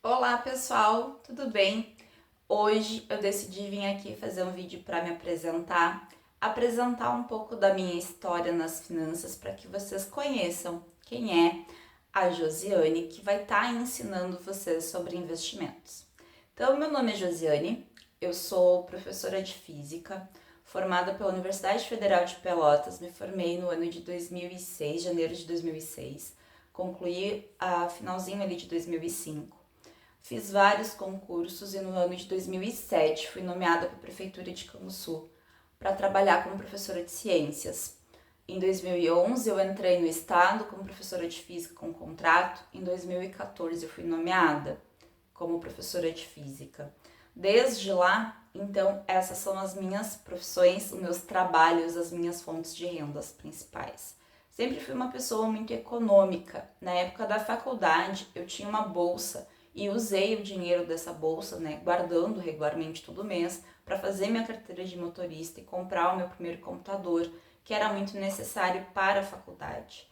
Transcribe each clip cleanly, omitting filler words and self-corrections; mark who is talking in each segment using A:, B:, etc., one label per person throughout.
A: Olá pessoal, tudo bem? Hoje eu decidi vir aqui fazer um vídeo para me apresentar um pouco da minha história nas finanças para que vocês conheçam quem é a Josiane, que vai estar ensinando vocês sobre investimentos. Então, meu nome é Josiane, eu sou professora de física, formada pela Universidade Federal de Pelotas, me formei no ano de 2006, janeiro de 2006, concluí a finalzinho ali de 2005. Fiz vários concursos e no ano de 2007 fui nomeada para a Prefeitura de Canguçu para trabalhar como professora de ciências. Em 2011 eu entrei no estado como professora de física com contrato. Em 2014 eu fui nomeada como professora de física. Desde lá, então, essas são as minhas profissões, os meus trabalhos, as minhas fontes de rendas principais. Sempre fui uma pessoa muito econômica. Na época da faculdade, eu tinha uma bolsa e usei o dinheiro dessa bolsa, guardando regularmente todo mês, para fazer minha carteira de motorista e comprar o meu primeiro computador, que era muito necessário para a faculdade.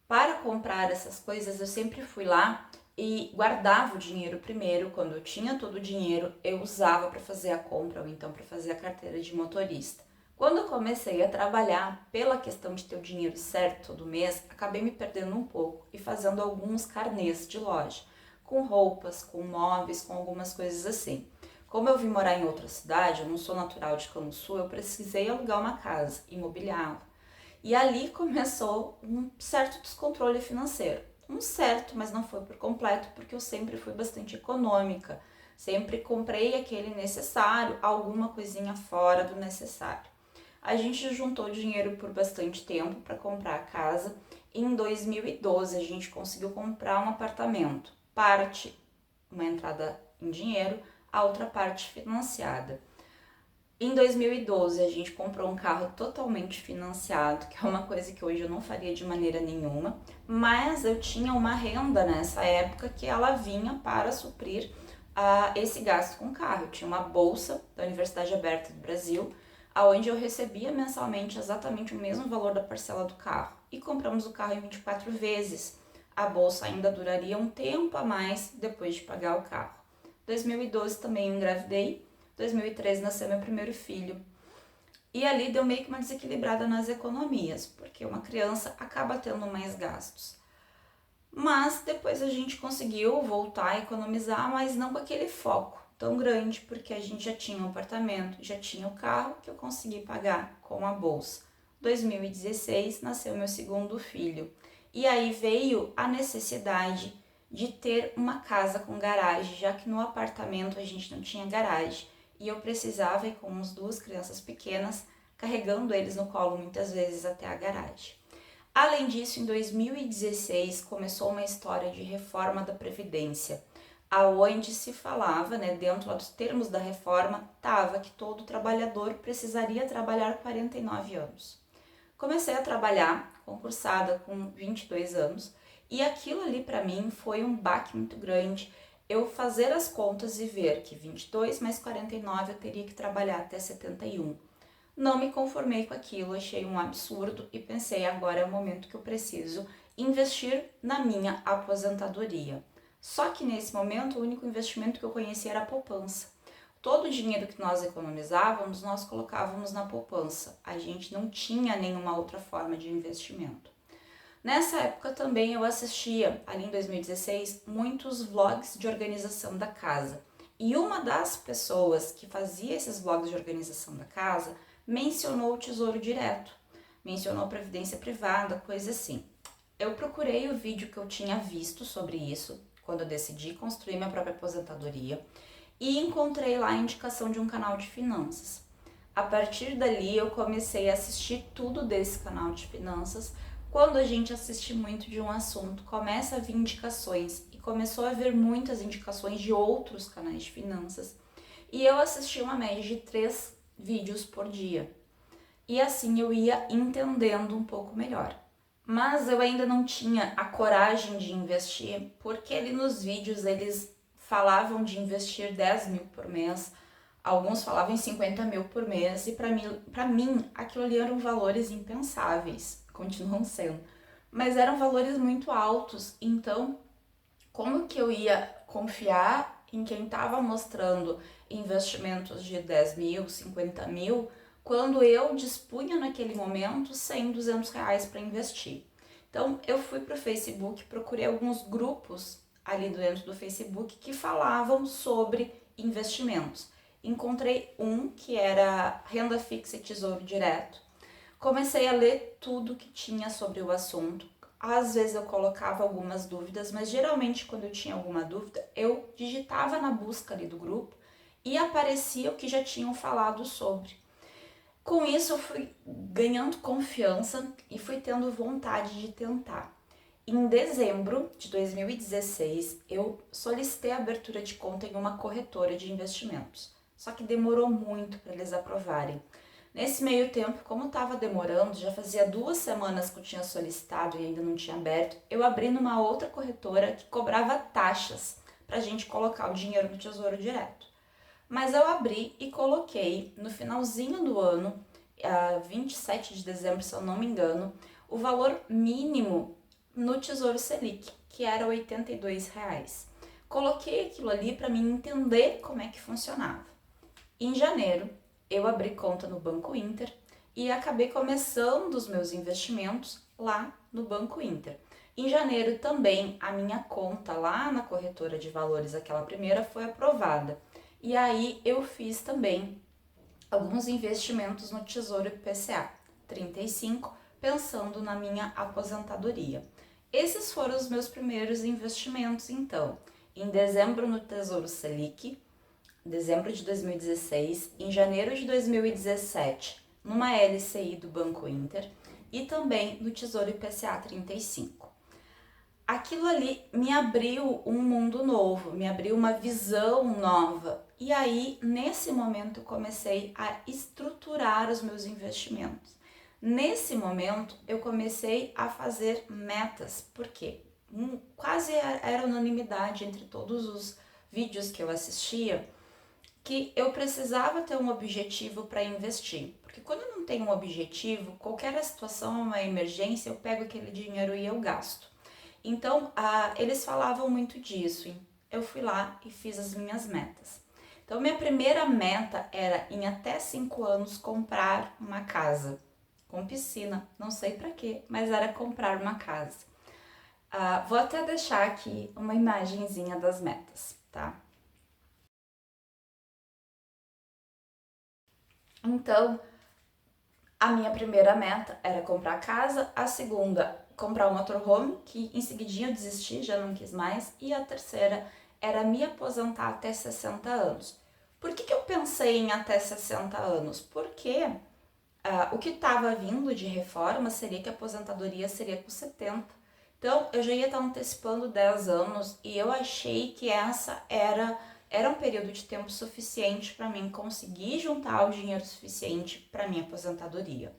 A: Para comprar essas coisas, eu sempre fui lá e guardava o dinheiro primeiro. Quando eu tinha todo o dinheiro, eu usava para fazer a compra ou então para fazer a carteira de motorista. Quando eu comecei a trabalhar, pela questão de ter o dinheiro certo todo mês, acabei me perdendo um pouco e fazendo alguns carnês de loja, com roupas, com móveis, com algumas coisas assim. Como eu vim morar em outra cidade, eu não sou natural de Canguçu, eu precisei alugar uma casa, imobiliá-la. E ali começou um certo descontrole financeiro. Um certo, mas não foi por completo, porque eu sempre fui bastante econômica. Sempre comprei aquele necessário, alguma coisinha fora do necessário. A gente juntou dinheiro por bastante tempo para comprar a casa. Em 2012 a gente conseguiu comprar um apartamento. Parte, uma entrada em dinheiro, a outra parte financiada. Em 2012 a gente comprou um carro totalmente financiado, que é uma coisa que hoje eu não faria de maneira nenhuma, mas eu tinha uma renda nessa época que ela vinha para suprir esse gasto com carro. Eu tinha uma bolsa da Universidade Aberta do Brasil, onde eu recebia mensalmente exatamente o mesmo valor da parcela do carro. E compramos o carro em 24 vezes. A bolsa ainda duraria um tempo a mais depois de pagar o carro. Em 2012 também eu engravidei. 2013 nasceu meu primeiro filho. E ali deu meio que uma desequilibrada nas economias, porque uma criança acaba tendo mais gastos. Mas depois a gente conseguiu voltar a economizar, mas não com aquele foco tão grande, porque a gente já tinha um apartamento, já tinha o carro que eu consegui pagar com a bolsa. 2016 nasceu meu segundo filho. E aí veio a necessidade de ter uma casa com garagem, já que no apartamento a gente não tinha garagem. E eu precisava ir com as duas crianças pequenas, carregando eles no colo muitas vezes até a garagem. Além disso, em 2016 começou uma história de reforma da Previdência, aonde se falava, dentro dos termos da reforma, estava que todo trabalhador precisaria trabalhar 49 anos. Comecei a trabalhar, concursada com 22 anos, e aquilo ali para mim foi um baque muito grande. Eu fazer as contas e ver que 22 mais 49 eu teria que trabalhar até 71. Não me conformei com aquilo, achei um absurdo e pensei, agora é o momento que eu preciso investir na minha aposentadoria. Só que nesse momento o único investimento que eu conhecia era a poupança. Todo o dinheiro que nós economizávamos, nós colocávamos na poupança. A gente não tinha nenhuma outra forma de investimento. Nessa época também eu assistia, ali em 2016, muitos vlogs de organização da casa. E uma das pessoas que fazia esses vlogs de organização da casa mencionou o Tesouro Direto, mencionou a Previdência Privada, coisa assim. Eu procurei o vídeo que eu tinha visto sobre isso, quando eu decidi construir minha própria aposentadoria, e encontrei lá a indicação de um canal de finanças. A partir dali eu comecei a assistir tudo desse canal de finanças. Quando a gente assiste muito de um assunto, começa a vir indicações e começou a vir muitas indicações de outros canais de finanças. E eu assisti uma média de 3 vídeos por dia. E assim eu ia entendendo um pouco melhor. Mas eu ainda não tinha a coragem de investir, porque ali nos vídeos eles falavam de investir 10 mil por mês, alguns falavam em 50 mil por mês, e para mim aquilo ali eram valores impensáveis, continuam sendo, mas eram valores muito altos. Então como que eu ia confiar em quem estava mostrando investimentos de 10 mil, 50 mil, quando eu dispunha naquele momento 100, 200 reais para investir. Então eu fui para o Facebook, procurei alguns grupos ali dentro do Facebook que falavam sobre investimentos. Encontrei um que era renda fixa e tesouro direto. Comecei a ler tudo que tinha sobre o assunto. Às vezes eu colocava algumas dúvidas, mas geralmente quando eu tinha alguma dúvida, eu digitava na busca ali do grupo e aparecia o que já tinham falado sobre. Com isso eu fui ganhando confiança e fui tendo vontade de tentar. Em dezembro de 2016, eu solicitei a abertura de conta em uma corretora de investimentos. Só que demorou muito para eles aprovarem. Nesse meio tempo, como estava demorando, já fazia 2 semanas que eu tinha solicitado e ainda não tinha aberto, eu abri numa outra corretora que cobrava taxas para a gente colocar o dinheiro no Tesouro Direto. Mas eu abri e coloquei no finalzinho do ano, 27 de dezembro, se eu não me engano, o valor mínimo no Tesouro Selic, que era R$ 82. Coloquei aquilo ali para mim entender como é que funcionava. Em janeiro, eu abri conta no Banco Inter e acabei começando os meus investimentos lá no Banco Inter. Em janeiro também a minha conta lá na corretora de valores, aquela primeira, foi aprovada. E aí eu fiz também alguns investimentos no Tesouro IPCA 35, pensando na minha aposentadoria. Esses foram os meus primeiros investimentos, então. Em dezembro no Tesouro Selic, dezembro de 2016, em janeiro de 2017, numa LCI do Banco Inter e também no Tesouro IPCA 35. Aquilo ali me abriu um mundo novo, me abriu uma visão nova. E aí, nesse momento, eu comecei a estruturar os meus investimentos. Nesse momento, eu comecei a fazer metas, porque quase era unanimidade entre todos os vídeos que eu assistia, que eu precisava ter um objetivo para investir. Porque quando eu não tenho um objetivo, qualquer situação, uma emergência, eu pego aquele dinheiro e eu gasto. Então, eles falavam muito disso. Eu fui lá e fiz as minhas metas. Então, minha primeira meta era, em até 5 anos, comprar uma casa com piscina. Não sei para quê, mas era comprar uma casa. Vou até deixar aqui uma imagenzinha das metas, tá? Então, a minha primeira meta era comprar casa, a segunda, comprar um motorhome, que em seguidinha eu desisti, já não quis mais, e a terceira era me aposentar até 60 anos. Por que eu pensei em até 60 anos? Porque o que estava vindo de reforma seria que a aposentadoria seria com 70. Então, eu já ia estar antecipando 10 anos e eu achei que essa era um período de tempo suficiente para mim conseguir juntar o dinheiro suficiente para minha aposentadoria.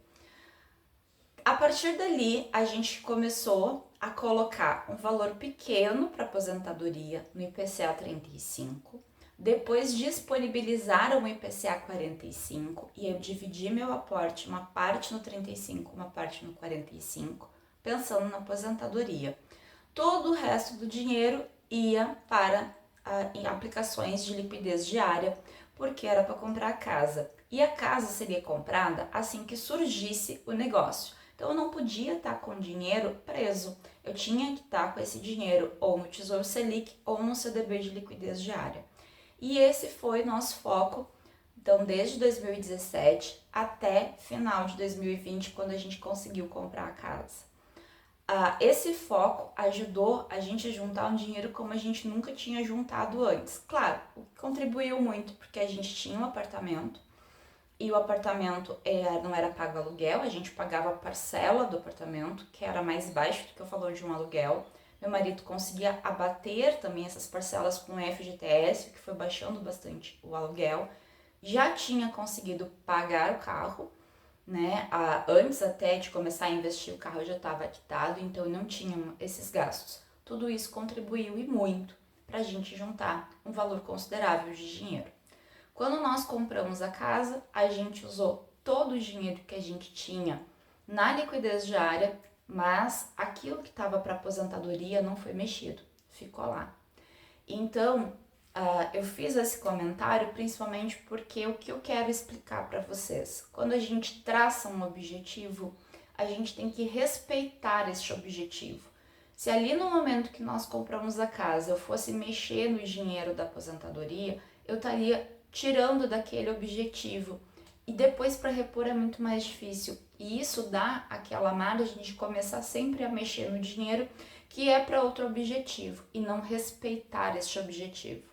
A: A partir dali, a gente começou a colocar um valor pequeno para aposentadoria no IPCA 35. Depois disponibilizaram o IPCA 45 e eu dividi meu aporte, uma parte no 35, uma parte no 45, pensando na aposentadoria. Todo o resto do dinheiro ia para em aplicações de liquidez diária, porque era para comprar a casa. E a casa seria comprada assim que surgisse o negócio. Então eu não podia estar com o dinheiro preso. Eu tinha que estar com esse dinheiro ou no Tesouro Selic ou no CDB de liquidez diária. E esse foi nosso foco, então, desde 2017 até final de 2020, quando a gente conseguiu comprar a casa. Esse foco ajudou a gente a juntar um dinheiro como a gente nunca tinha juntado antes. Claro, contribuiu muito porque a gente tinha um apartamento e o apartamento não era pago aluguel, a gente pagava a parcela do apartamento, que era mais baixo do que o valor de um aluguel. Meu marido conseguia abater também essas parcelas com o FGTS, que foi baixando bastante o aluguel. Já tinha conseguido pagar o carro, né? Antes até de começar a investir, o carro já estava quitado, então não tinha esses gastos. Tudo isso contribuiu e muito para a gente juntar um valor considerável de dinheiro. Quando nós compramos a casa, a gente usou todo o dinheiro que a gente tinha na liquidez diária, mas aquilo que estava para aposentadoria não foi mexido, ficou lá. Então, eu fiz esse comentário principalmente porque o que eu quero explicar para vocês, quando a gente traça um objetivo, a gente tem que respeitar esse objetivo. Se ali no momento que nós compramos a casa eu fosse mexer no dinheiro da aposentadoria, eu estaria tirando daquele objetivo. E depois para repor é muito mais difícil. E isso dá aquela margem de começar sempre a mexer no dinheiro que é para outro objetivo e não respeitar este objetivo.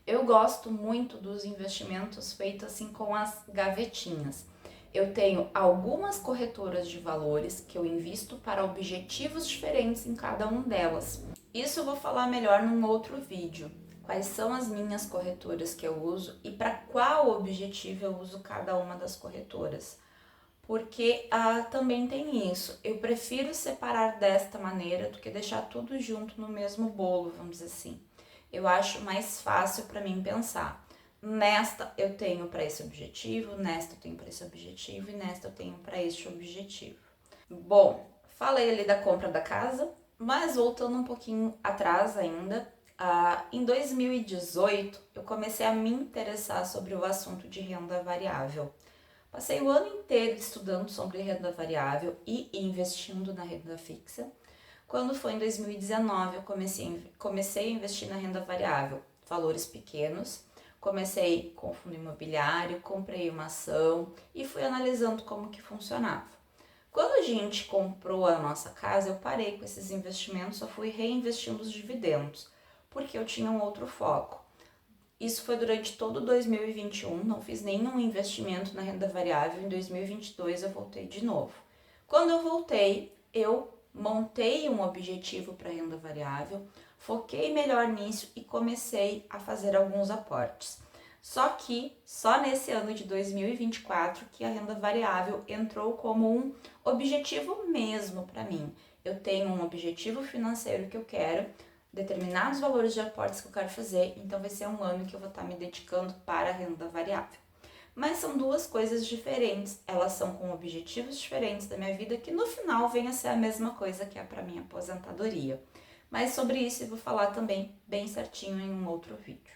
A: Eu gosto muito dos investimentos feitos assim com as gavetinhas. Eu tenho algumas corretoras de valores que eu invisto para objetivos diferentes em cada uma delas. Isso eu vou falar melhor num outro vídeo. Quais são as minhas corretoras que eu uso e para qual objetivo eu uso cada uma das corretoras. Porque também tem isso. Eu prefiro separar desta maneira do que deixar tudo junto no mesmo bolo, vamos dizer assim. Eu acho mais fácil para mim pensar. Nesta eu tenho para esse objetivo, nesta eu tenho para esse objetivo e nesta eu tenho para este objetivo. Bom, falei ali da compra da casa, mas voltando um pouquinho atrás ainda, em 2018 eu comecei a me interessar sobre o assunto de renda variável. Passei o ano inteiro estudando sobre renda variável e investindo na renda fixa. Quando foi em 2019, eu comecei a investir na renda variável, valores pequenos. Comecei com fundo imobiliário, comprei uma ação e fui analisando como que funcionava. Quando a gente comprou a nossa casa, eu parei com esses investimentos, só fui reinvestindo os dividendos, porque eu tinha um outro foco. Isso foi durante todo 2021, não fiz nenhum investimento na renda variável. Em 2022 eu voltei de novo. Quando eu voltei, eu montei um objetivo para renda variável, foquei melhor nisso e comecei a fazer alguns aportes. Só que só nesse ano de 2024 que a renda variável entrou como um objetivo mesmo para mim. Eu tenho um objetivo financeiro que eu quero, determinados valores de aportes que eu quero fazer, então vai ser um ano que eu vou estar me dedicando para a renda variável. Mas são duas coisas diferentes, elas são com objetivos diferentes da minha vida, que no final vem a ser a mesma coisa que é para minha aposentadoria. Mas sobre isso eu vou falar também bem certinho em um outro vídeo.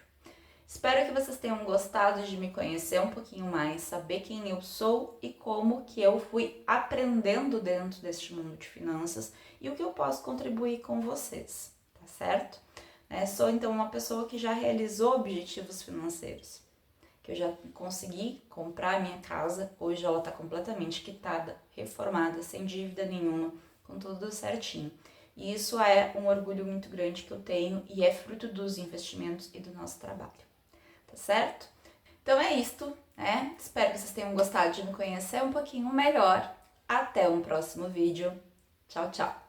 A: Espero que vocês tenham gostado de me conhecer um pouquinho mais, saber quem eu sou e como que eu fui aprendendo dentro deste mundo de finanças e o que eu posso contribuir com vocês. Certo? Sou então uma pessoa que já realizou objetivos financeiros, que eu já consegui comprar a minha casa, hoje ela está completamente quitada, reformada, sem dívida nenhuma, com tudo certinho. E isso é um orgulho muito grande que eu tenho e é fruto dos investimentos e do nosso trabalho, tá certo? Então é isto, né? Espero que vocês tenham gostado de me conhecer um pouquinho melhor. Até um próximo vídeo. Tchau, tchau!